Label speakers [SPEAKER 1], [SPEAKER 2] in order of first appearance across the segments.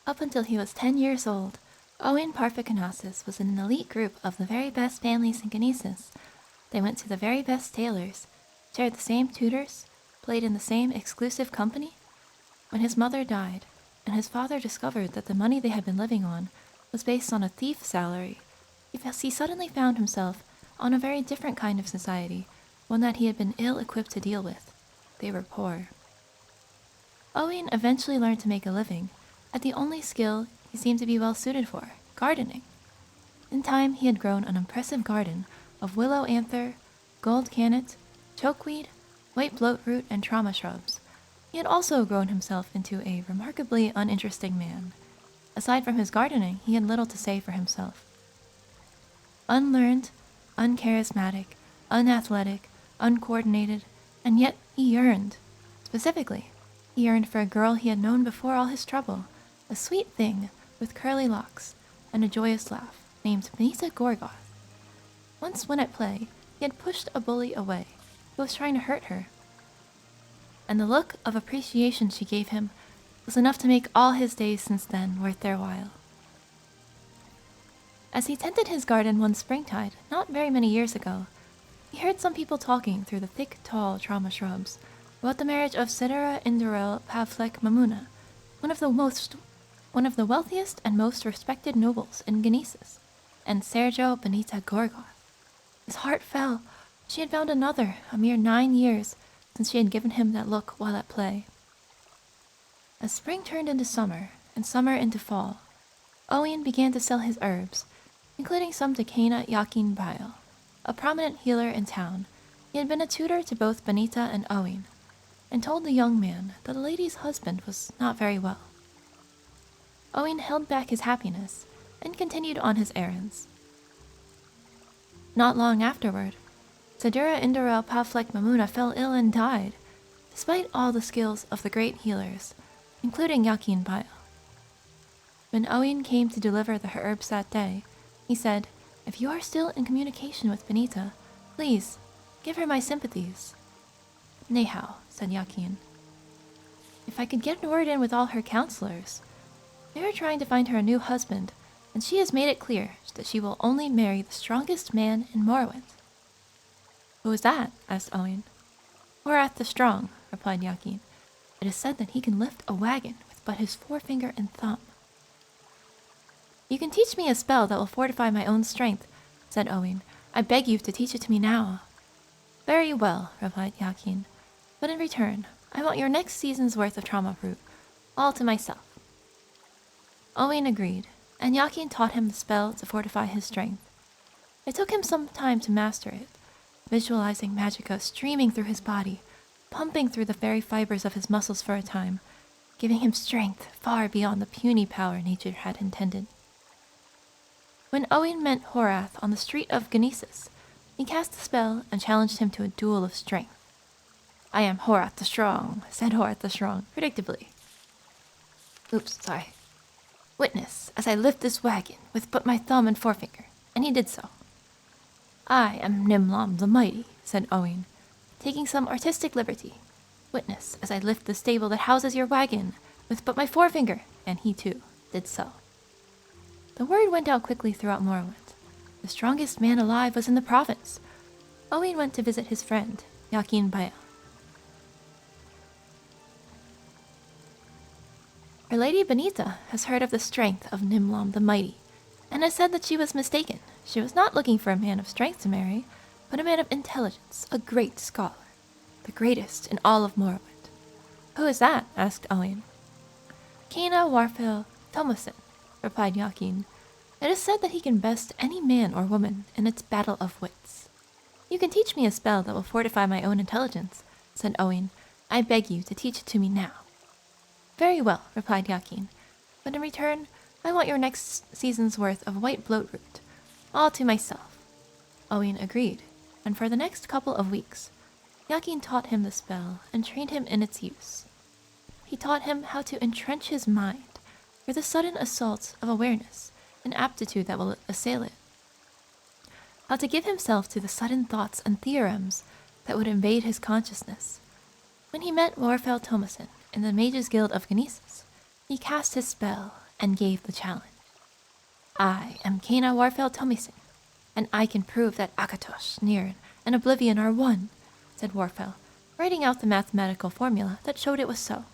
[SPEAKER 1] Up until he was 10 years old, Owen Parthenopagus was in an elite group of the very best families in Gnesis. They went to the very best tailors, shared the same tutors, played in the same exclusive company. When his mother died, and his father discovered that the money they had been living on was based on a thief's salary, he suddenly found himself on a very different kind of society, one that he had been ill-equipped to deal with. They were poor. Owen eventually learned to make a living at the only skill he seemed to be well suited for, gardening. In time, he had grown an impressive garden of willow anther, gold cannet, chokeweed, white bloatroot, and trauma shrubs. He had also grown himself into a remarkably uninteresting man. Aside from his gardening, he had little to say for himself. Unlearned, uncharismatic, unathletic, uncoordinated, and yet he yearned. Specifically, he yearned for a girl he had known before all his trouble, a sweet thing with curly locks and a joyous laugh, named Benitah Gorgoth. Once when at play, he had pushed a bully away who was trying to hurt her, and the look of appreciation she gave him was enough to make all his days since then worth their while. As he tended his garden one springtide, not very many years ago, he heard some people talking through the thick, tall trauma shrubs about the marriage of Sedera Indurel Pavlek Mamuna, one of the wealthiest and most respected nobles in Gnesis, and Sergio Benitah Gorgoth. His heart fell. She had found another, a mere 9 years since she had given him that look while at play. As spring turned into summer, and summer into fall, Owen began to sell his herbs, including some to Cana Yakin Bile, a prominent healer in town. He had been a tutor to both Benitah and Owen, and told the young man that the lady's husband was not very well. Owen held back his happiness and continued on his errands. Not long afterward, Sedera Indurel Pavlek Mamuna fell ill and died, despite all the skills of the great healers, including Yakin Bile. When Owen came to deliver the herbs that day, he said, "If you are still in communication with Benitah, please, give her my sympathies." "Nehow," said Yakin. "If I could get a word in with all her counselors. They are trying to find her a new husband, and she has made it clear that she will only marry the strongest man in Morrowind." "Who is that?" asked Owen. "Horath the Strong," replied Yakin. "It is said that he can lift a wagon with but his forefinger and thumb." "You can teach me a spell that will fortify my own strength," said Owen. "I beg you to teach it to me now." "Very well," replied Yakin. "But in return, I want your next season's worth of trauma fruit, all to myself." Owen agreed, and Yakin taught him the spell to fortify his strength. It took him some time to master it, visualizing magicka streaming through his body, pumping through the very fibers of his muscles for a time, giving him strength far beyond the puny power nature had intended. When Owen met Horath on the street of Gnesis, he cast the spell and challenged him to a duel of strength. "I am Horath the Strong," said Horath the Strong, predictably. "Witness, as I lift this wagon with but my thumb and forefinger," and he did so. "I am Nimlam the Mighty," said Owen, taking some artistic liberty. "Witness, as I lift the stable that houses your wagon with but my forefinger," and he too did so. The word went out quickly throughout Morrowind. The strongest man alive was in the province. Owen went to visit his friend, Yakin Bile. "Our Lady Benitah has heard of the strength of Nimlam the Mighty, and has said that she was mistaken. She was not looking for a man of strength to marry, but a man of intelligence, a great scholar, the greatest in all of Morrowind." "Who is that?" asked Owen. "Cana Warfel Thomason," replied Yakin. "It is said that he can best any man or woman in its battle of wits." "You can teach me a spell that will fortify my own intelligence," said Owen. "I beg you to teach it to me now." "Very well," replied Yakin. "But in return, I want your next season's worth of white bloatroot, all to myself." Owen agreed, and for the next couple of weeks, Yakin taught him the spell and trained him in its use. He taught him how to entrench his mind for the sudden assaults of awareness and aptitude that will assail it, how to give himself to the sudden thoughts and theorems that would invade his consciousness. When he met Warfel Thomason in the Mages Guild of Gnesis, he cast his spell and gave the challenge. I am Kena Warfel Tomisen, and I can prove that Akatosh, Niran, and Oblivion are one, said Warfel, writing out the mathematical formula that showed it was so.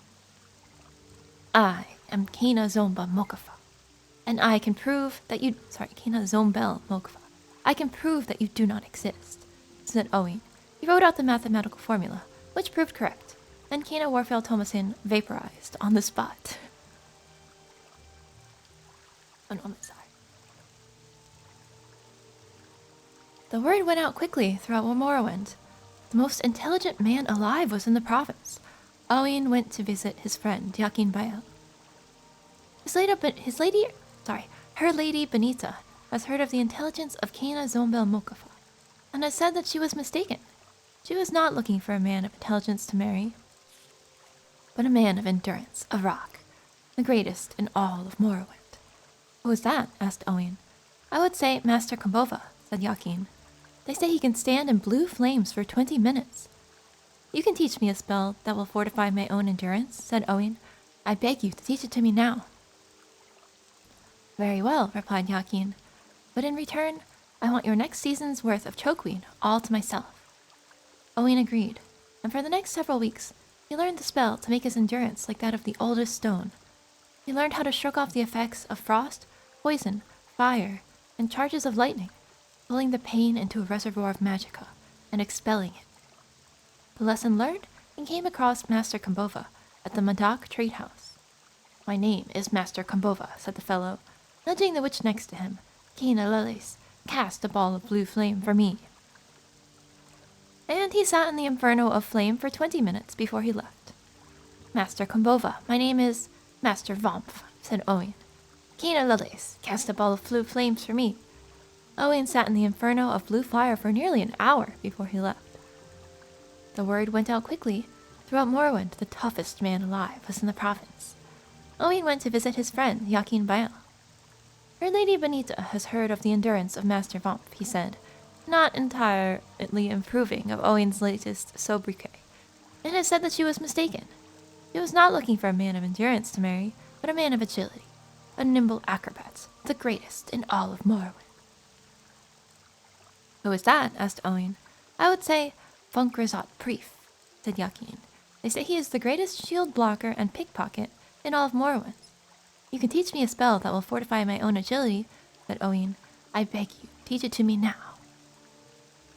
[SPEAKER 1] I am Kena Zomba Mokafa, and I can prove that Kena Zombel Mokafa. I can prove that you do not exist, said Owen. He wrote out the mathematical formula, which proved correct, and Kena Warfel Thomasin vaporized on the spot. Oh no, I'm sorry. The word went out quickly throughout Morrowind. The most intelligent man alive was in the province. Owen went to visit his friend Yakin Bael. Her lady Benitah has heard of the intelligence of Kena Zombel Mokafa, and has said that she was mistaken. She was not looking for a man of intelligence to marry, but a man of endurance, a rock, the greatest in all of Morrowind. Who is that? Asked Owen. I would say Master Kombova, said Yakin. They say he can stand in blue flames for 20 minutes. You can teach me a spell that will fortify my own endurance, said Owen. I beg you to teach it to me now. Very well, replied Yakin. But in return, I want your next season's worth of chokeweed all to myself. Owen agreed, and for the next several weeks, he learned the spell to make his endurance like that of the oldest stone. He learned how to shrug off the effects of frost, poison, fire, and charges of lightning, pulling the pain into a reservoir of magicka and expelling it. The lesson learned, and came across Master Kombova at the Madak Trade House. My name is Master Kombova, said the fellow, nudging the witch next to him. Kena Lelis, cast a ball of blue flame for me. And he sat in the inferno of flame for 20 minutes before he left. Master Kombova, my name is Master Vomph, said Owen. Kena Lelis, cast a ball of blue flames for me. Owen sat in the inferno of blue fire for nearly an hour before he left. The word went out quickly. Throughout Morrowind, the toughest man alive was in the province. Owen went to visit his friend, Yakin Bael. Her lady Benitah has heard of the endurance of Master Vomph, he said, not entirely approving of Owen's latest sobriquet, and has said that she was mistaken. She was not looking for a man of endurance to marry, but a man of agility, a nimble acrobat, the greatest in all of Morrowind. Who is that? Asked Owen. I would say Funkrazot Prief, said Yakin. They say he is the greatest shield blocker and pickpocket in all of Morrowind. You can teach me a spell that will fortify my own agility, said Owen. I beg you, teach it to me now.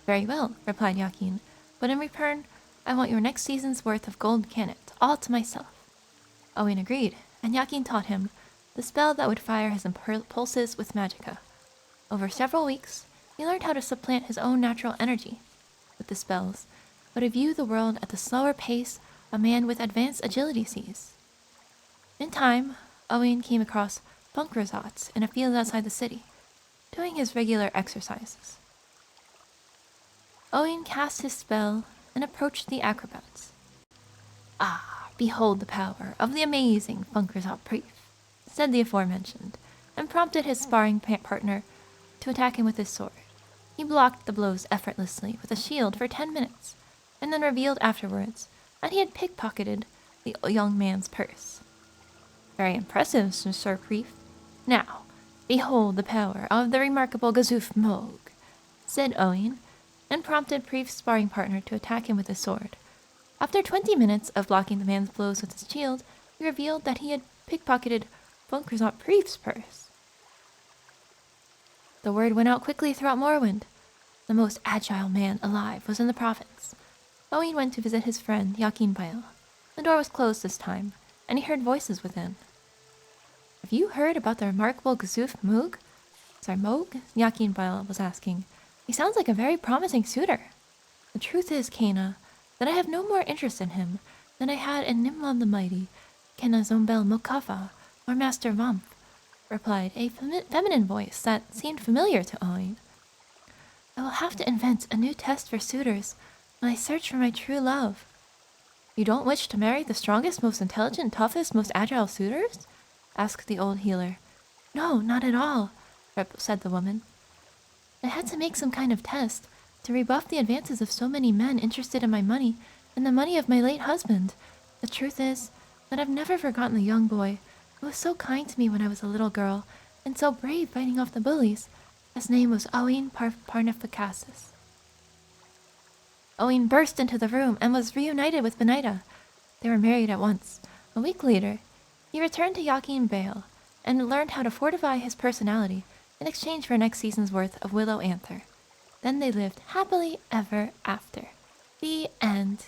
[SPEAKER 1] Very well, replied Yakin, but in return, I want your next season's worth of gold cannet, all to myself. Owen agreed, and Yakin taught him the spell that would fire his impulses with magicka. Over several weeks, he learned how to supplant his own natural energy with the spells, but to view the world at the slower pace a man with advanced agility sees. In time, Owen came across Funkrazot in a field outside the city, doing his regular exercises. Owen cast his spell and approached the acrobats. Ah, behold the power of the amazing Funkrazot Prief, said the aforementioned, and prompted his sparring partner to attack him with his sword. He blocked the blows effortlessly with a shield for 10 minutes, and then revealed afterwards that he had pickpocketed the young man's purse. Very impressive, Sir Prief. Now, behold the power of the remarkable Gazoof Moog, said Owen, and prompted Prief's sparring partner to attack him with his sword. After 20 minutes of blocking the man's blows with his shield, he revealed that he had pickpocketed Funkrazot Prief's purse. The word went out quickly throughout Morrowind. The most agile man alive was in the province. Owen went to visit his friend Yakin Bael. The door was closed this time, and he heard voices within. Have you heard about the remarkable Gazoof Moog? Yakin Bael was asking. He sounds like a very promising suitor. The truth is, Kena, that I have no more interest in him than I had in Nimlon the Mighty, Kena Zombel Mokafa, or Master Vomph, replied a feminine voice that seemed familiar to Owen. I will have to invent a new test for suitors when I search for my true love. You don't wish to marry the strongest, most intelligent, toughest, most agile suitors? Asked the old healer. No, not at all, said the woman. I had to make some kind of test to rebuff the advances of so many men interested in my money and the money of my late husband. The truth is that I've never forgotten the young boy He was so kind to me when I was a little girl, and so brave fighting off the bullies. His name was Owen Parnificasis. Owen burst into the room and was reunited with Benitah. They were married at once. A week later, he returned to Yakin Vale and learned how to fortify his personality in exchange for next season's worth of Willow Anther. Then they lived happily ever after. The end.